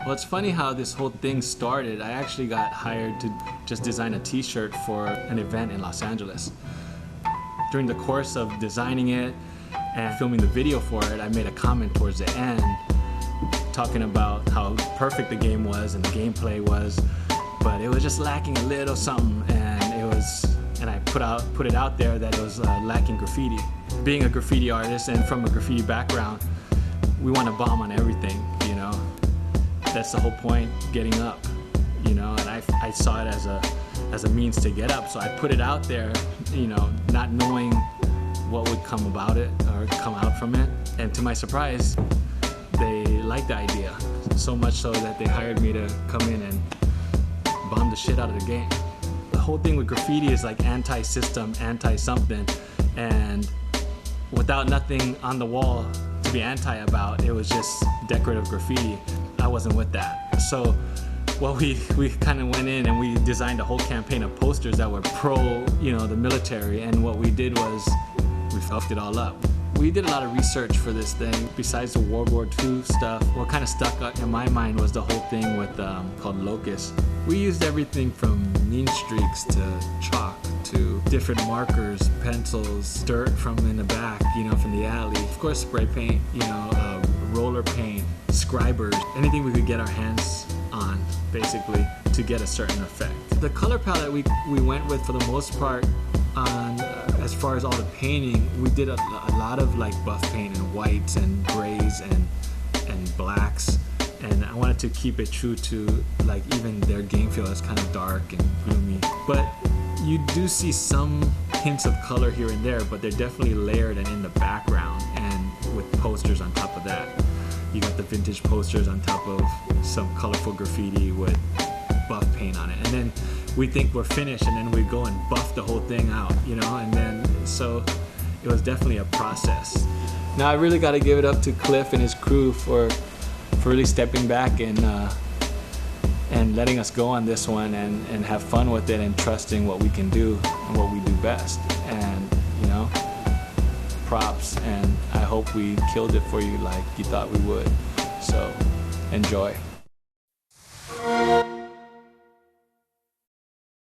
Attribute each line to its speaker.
Speaker 1: Well, it's funny how this whole thing started. I actually got hired to just design a t-shirt for an event in Los Angeles. During the course of designing it and filming the video for it, I made a comment towards the end talking about how perfect the game was and the gameplay was, but it was just lacking a little something, and I put it out there that it was lacking graffiti. Being a graffiti artist and from a graffiti background, we want to bomb on everything, you know. That's the whole point, getting up, you know, and I saw it as a means to get up, so I put it out there, you know, not knowing what would come about it or come out from it. And to my surprise, they liked the idea, so much so that they hired me to come in and bomb the shit out of the game. The whole thing with graffiti is like anti-system, anti-something, and without nothing on the wall to be anti about, it was just decorative graffiti. I wasn't with that. So well, we kind of went in and we designed a whole campaign of posters that were pro, you know, the military, and what we did was we fucked it all up. We did a lot of research for this thing. Besides the World War II stuff, what kind of stuck in my mind was the whole thing with called Locust. We used everything from mean streaks to chalk to different markers, pencils, dirt from in the back, you know, from the alley. Of course, spray paint, you know, roller paint, scribers, anything we could get our hands on, basically, to get a certain effect. The color palette we went with, for the most part, on as far as all the painting, we did a lot of like buff paint and whites and grays and blacks, and I wanted to keep it true to like even their game feel is kind of dark and gloomy. But you do see some hints of color here and there, but they're definitely layered and in the background, and with posters on top of that. You got the vintage posters on top of some colorful graffiti with buff paint on it, and then we think we're finished, and then we go and buff the whole thing out, you know, and then so it was definitely a process. Now I really got to give it up to Cliff and his crew for really stepping back and letting us go on this one and have fun with it and trusting what we can do and what we do best. And you know, props, and I hope we killed it for you like you thought we would. So enjoy.